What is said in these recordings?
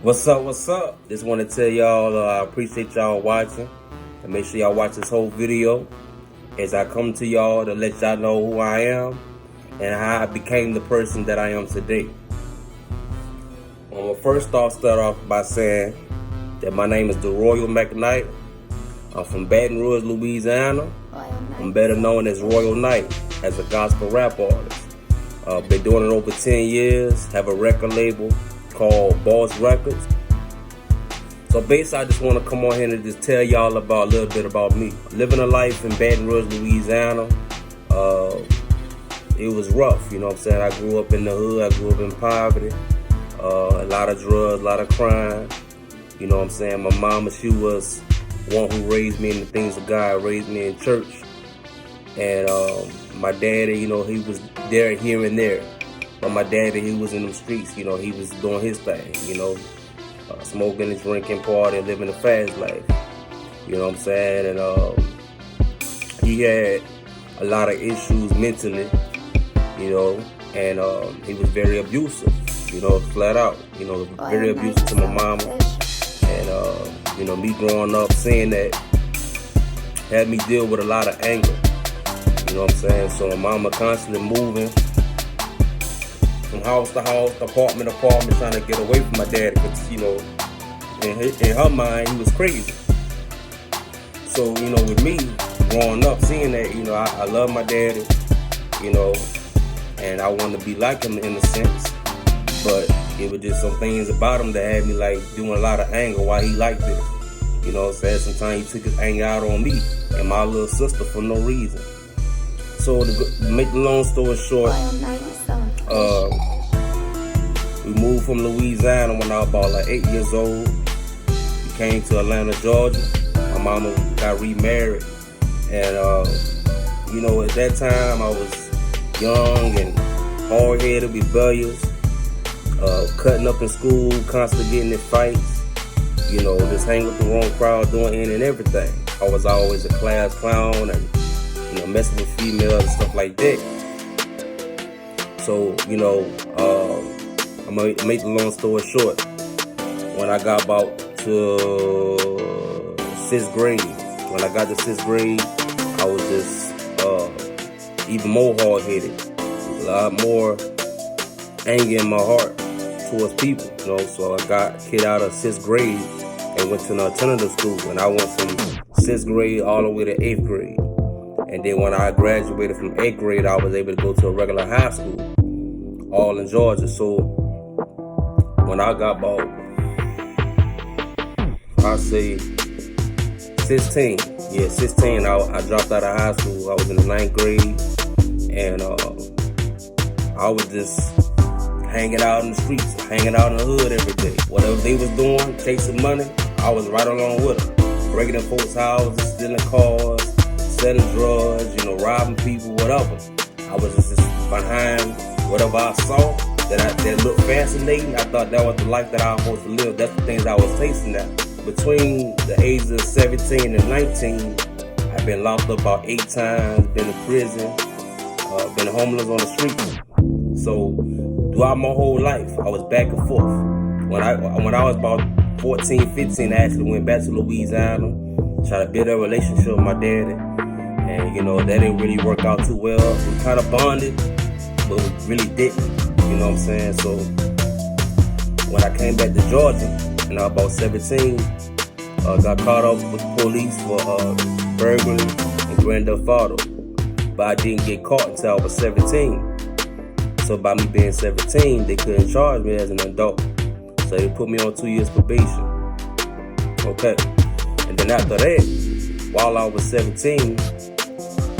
What's up, what's up? Just want to tell y'all I appreciate y'all watching. And make sure y'all watch this whole video as I come to y'all to let y'all know who I am and how I became the person that I am today. I'm going to start off by saying that my name is Darroyal McKnight. I'm from Baton Rouge, Louisiana. I'm better known as Royal Knight as a gospel rap artist. Been doing it over 10 years, have a record label called Boss Records. So basically I just want to come on here and just tell y'all about a little bit about me. Living a life in Baton Rouge, Louisiana, it was rough, you know what I'm saying? I grew up in the hood, I grew up in poverty, a lot of drugs, a lot of crime, you know what I'm saying? My mama, she was one who raised me in the things of God, raised me in church. And my daddy, you know, he was there here and there. But my daddy, he was in them streets, you know, he was doing his thing, you know, smoking and drinking, partying, living a fast life, you know what I'm saying? And he had a lot of issues mentally, you know, and he was very abusive, you know, flat out, you know, very abusive to my mama. And, you know, me growing up seeing that had me deal with a lot of anger, you know what I'm saying? So my mama constantly moving from house to house, apartment to apartment, trying to get away from my daddy, because, you know, in her mind, he was crazy. So, you know, with me, growing up, seeing that, you know, I love my daddy, you know, and I want to be like him in a sense, but it was just some things about him that had me, like, doing a lot of anger why he liked this. You know what I'm saying? Sometimes he took his anger out on me and my little sister for no reason. So, to make the long story short, we moved from Louisiana when I was about like 8 years old. We came to Atlanta, Georgia. My mama got remarried. And, you know, at that time I was young and hard-headed, rebellious, cutting up in school, constantly getting in fights, you know, just hanging with the wrong crowd, doing any and everything. I was always a class clown and, you know, messing with females and stuff like that. So, you know, I'm going to make the long story short. When I got about to 6th grade, when I got to 6th grade, I was just even more hard-headed. A lot more anger in my heart towards people, you know. So I got kicked out of 6th grade and went to an alternative school. And I went from 6th grade all the way to 8th grade. And then when I graduated from 8th grade, I was able to go to a regular high school, all in Georgia. So when I got about, I say 16, I dropped out of high school. I was in the 9th grade, and I was just hanging out in the streets, hanging out in the hood every day. Whatever they was doing, chasing money, I was right along with them. Breaking in folks' houses, stealing cars, selling drugs, you know, robbing people, whatever. I was just behind whatever I saw that looked fascinating. I thought that was the life that I was supposed to live. That's the things I was tasting at. Between the ages of 17 and 19, I've been locked up about 8 times, been in prison, been homeless on the street. So throughout my whole life, I was back and forth. When I was about 14, 15, I actually went back to Louisiana, tried to build a relationship with my daddy. And, you know, that didn't really work out too well. We kind of bonded, but we really didn't. You know what I'm saying? So when I came back to Georgia, and I was about 17, got caught up with the police for burglary and grand theft auto. But I didn't get caught until I was 17. So by me being 17, they couldn't charge me as an adult. So they put me on 2 years probation. Okay. And then after that, while I was 17,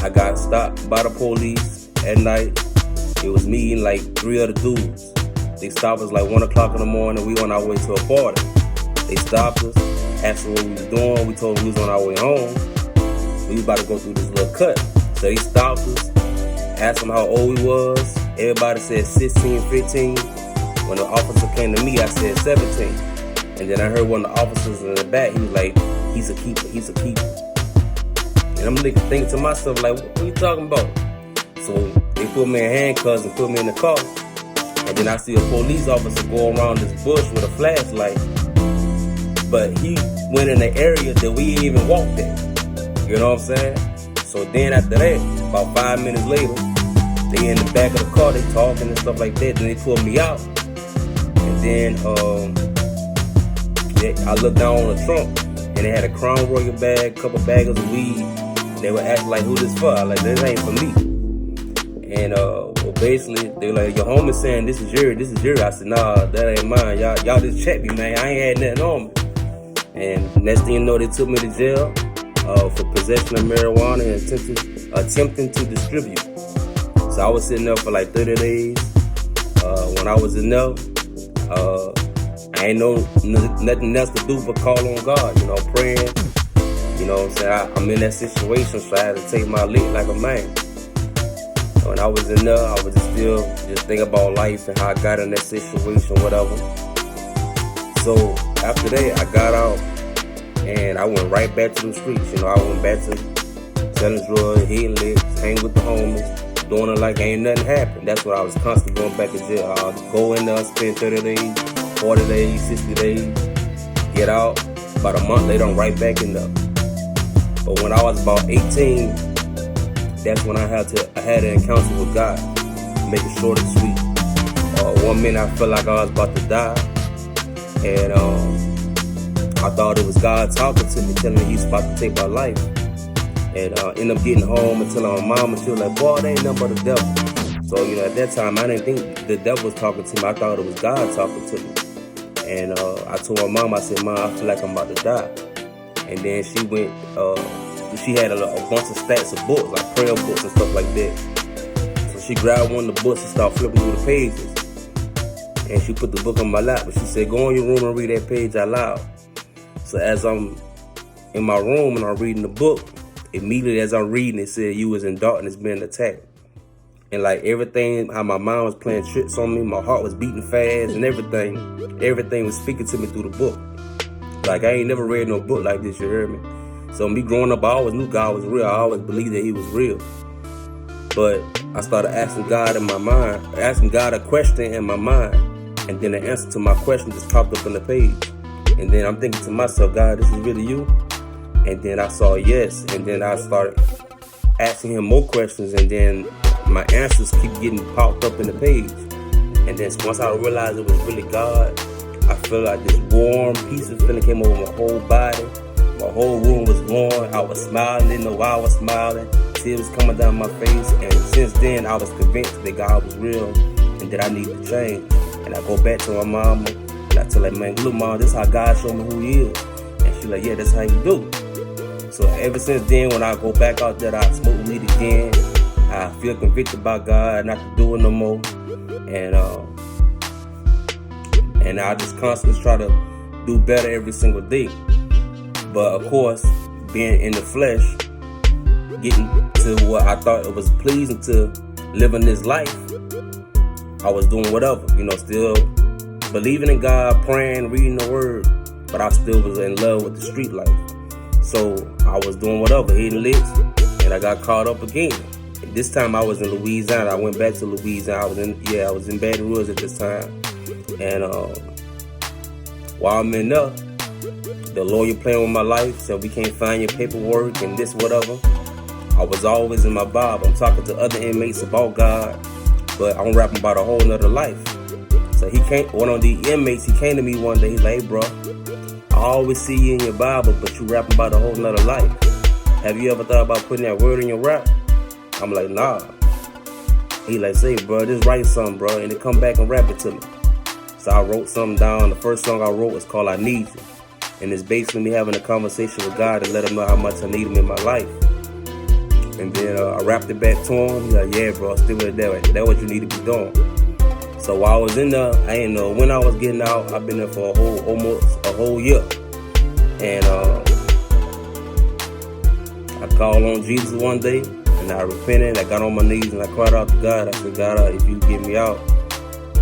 I got stopped by the police at night. It was me and like 3 other dudes. They stopped us like 1 o'clock in the morning. We on our way to a party. They stopped us, asked us what we was doing. We told them we was on our way home. We was about to go through this little cut. So they stopped us, asked them how old we was. Everybody said 16, 15. When the officer came to me, I said 17. And then I heard one of the officers in the back, he was like, he's a keeper, he's a keeper. And I'm thinking to myself, like, what are you talking about? So they put me in handcuffs and put me in the car. And then I see a police officer go around this bush with a flashlight. But he went in the area that we didn't even walked in. You know what I'm saying? So then after that, about 5 minutes later, they in the back of the car, they talking and stuff like that. Then they pulled me out. And then I looked down on the trunk, and they had a Crown Royal bag, couple bags of weed. And they were asking like, who this for? I like, this ain't for me. And well, basically, they were like, your homie saying this is yours. I said, nah, that ain't mine. Y'all just check me, man. I ain't had nothing on me. And next thing you know, they took me to jail for possession of marijuana and attempting to distribute. So I was sitting there for like 30 days. When I was in there, I ain't know nothing else to do but call on God, you know, praying. You know what I'm saying? I'm in that situation, so I had to take my lead like a man. When I was in there, I was still thinking about life and how I got in that situation, whatever. So after that, I got out and I went right back to the streets. You know, I went back to selling drugs, hitting licks, hanging with the homies, doing it like ain't nothing happened. That's what I was constantly going back to jail. I'll go in there, spend 30 days, 40 days, 60 days, get out. About a month later, I'm right back in there. But when I was about 18, that's when I had an encounter with God. Make it short and sweet. One minute I felt like I was about to die. And I thought it was God talking to me, telling me He's about to take my life. And ended up getting home and telling my mom, and she was like, boy, that ain't nothing but the devil. So, you know, at that time, I didn't think the devil was talking to me. I thought it was God talking to me. And I told my mom, I said, Mom, I feel like I'm about to die. And then she went, she had a bunch of stacks of books, like prayer books and stuff like that. So she grabbed one of the books and started flipping through the pages. And she put the book on my lap, but she said, go in your room and read that page out loud. So as I'm in my room and I'm reading the book, immediately as I'm reading, it said you was in darkness being attacked. And like everything, how my mind was playing tricks on me, my heart was beating fast and everything was speaking to me through the book. Like I ain't never read no book like this, you hear me? So me growing up, I always knew God was real. I always believed that He was real. But I started asking God in my mind, asking God a question in my mind. And then the answer to my question just popped up on the page. And then I'm thinking to myself, God, this is really you? And then I saw yes. And then I started asking Him more questions. And then my answers keep getting popped up in the page. And then once I realized it was really God, I felt like this warm, peaceful feeling came over my whole body. My whole room was glowing. I was smiling, didn't know why I was smiling. Tears was coming down my face. And since then, I was convinced that God was real and that I needed to change. And I go back to my mama and I tell her, man, look, Mom, this is how God showed me who He is. And she's like, yeah, that's how you do. So ever since then, when I go back out there, I smoke weed again. I feel convicted by God not to do it no more. And I just constantly try to do better every single day. But of course, being in the flesh, getting to what I thought it was pleasing to living this life, I was doing whatever, you know, still believing in God, praying, reading the Word, but I still was in love with the street life. So I was doing whatever, hitting licks, and I got caught up again. And this time I was in Louisiana. I went back to Louisiana. I was in Baton Rouge at this time. And while I'm in there, the lawyer playing with my life, said we can't find your paperwork and this, whatever. I was always in my Bible. I'm talking to other inmates about God, but I'm rapping about a whole nother life. So one of the inmates, he came to me one day, he's like, hey, bro, I always see you in your Bible, but you rapping about a whole nother life. Have you ever thought about putting that word in your rap? I'm like, nah. He like, say, bro, just write something, bro, and then come back and rap it to me. So I wrote something down. The first song I wrote was called I Need You. And it's basically me having a conversation with God to let Him know how much I need Him in my life. And then I rapped it back to him. He's like, yeah, bro, still with that. That's what you need to be doing. So while I was in there, I didn't know when I was getting out. I've been there for almost a whole year. And I called on Jesus one day, and I repented. I got on my knees, and I cried out to God. I said, God, if you get me out,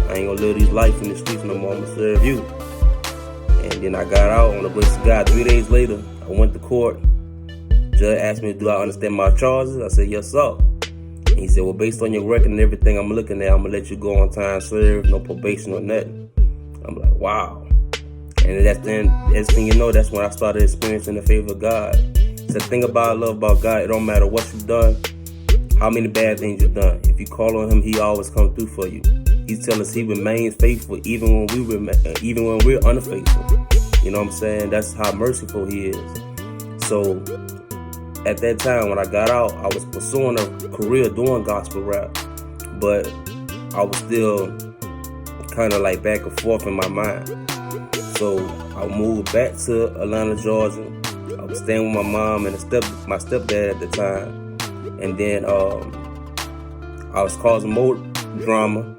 I ain't gonna live these life in the streets no more. I'm gonna serve you. And then I got out on the grace of God. 3 days later, I went to court. Judge asked me, do I understand my charges? I said, yes, sir. And he said, well, based on your record and everything I'm looking at, I'm going to let you go on time served, no probation or nothing. I'm like, wow. And that's thing you know, that's when I started experiencing the favor of God. It's the thing about love about God, it don't matter what you've done, how many bad things you've done. If you call on him, he always comes through for you. He's telling us he remains faithful even when we're unfaithful. You know what I'm saying? That's how merciful he is. So at that time when I got out, I was pursuing a career doing gospel rap, but I was still kind of like back and forth in my mind. So I moved back to Atlanta, Georgia. I was staying with my mom and my stepdad at the time. And then I was causing more drama.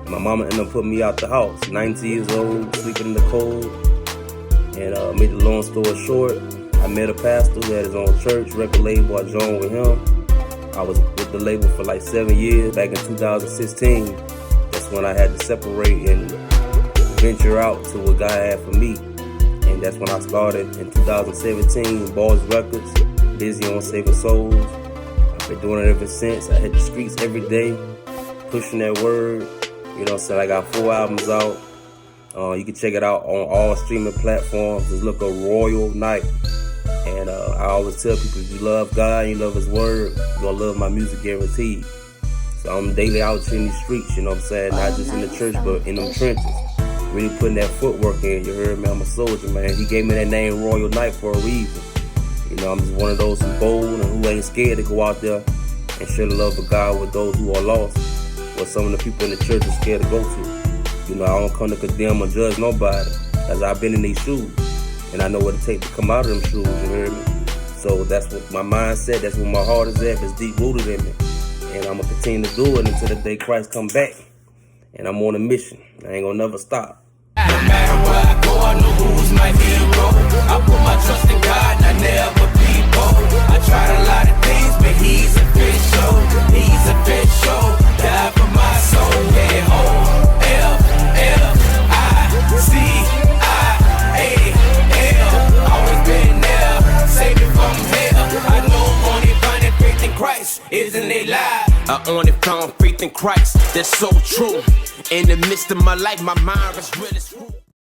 My mama ended up putting me out the house, 90 years old, sleeping in the cold. And made the long story short, I met a pastor who had his own church, record label. I joined with him. I was with the label for like 7 years. Back in 2016, that's when I had to separate and venture out to what God had for me. And that's when I started in 2017, Boys Records, busy on saving souls. I've been doing it ever since. I hit the streets every day, pushing that word. You know what I'm saying? I got 4 albums out. You can check it out on all streaming platforms. Just look up Royal Night. And I always tell people, if you love God and you love his word, you're going to love my music guaranteed. So I'm daily out here in these streets, you know what I'm saying? Not just in the church, but in them trenches. Really putting that footwork in. You heard me? I'm a soldier, man. He gave me that name Royal Night for a reason. You know, I'm just one of those who's bold and who ain't scared to go out there and share the love of God with those who are lost, what some of the people in the church are scared to go to. You know, I don't come to condemn or judge nobody, because I've been in these shoes, and I know what it takes to come out of them shoes, you hear me? So that's what my mindset, that's where my heart is at, it's deep rooted in me. And I'm going to continue to do it until the day Christ come back. And I'm on a mission. I ain't going to never stop. No matter where I go, I know who's my hero. I put my trust in God and I never be bold. I tried a lot of things, but he's official. He's official. Die for my soul. Yeah, O-L-L-I-C-I-A-L. Always been there, save me from hell. I know only finding faith in Christ isn't a lie. I only found faith in Christ, that's so true. In the midst of my life, my mind was really true.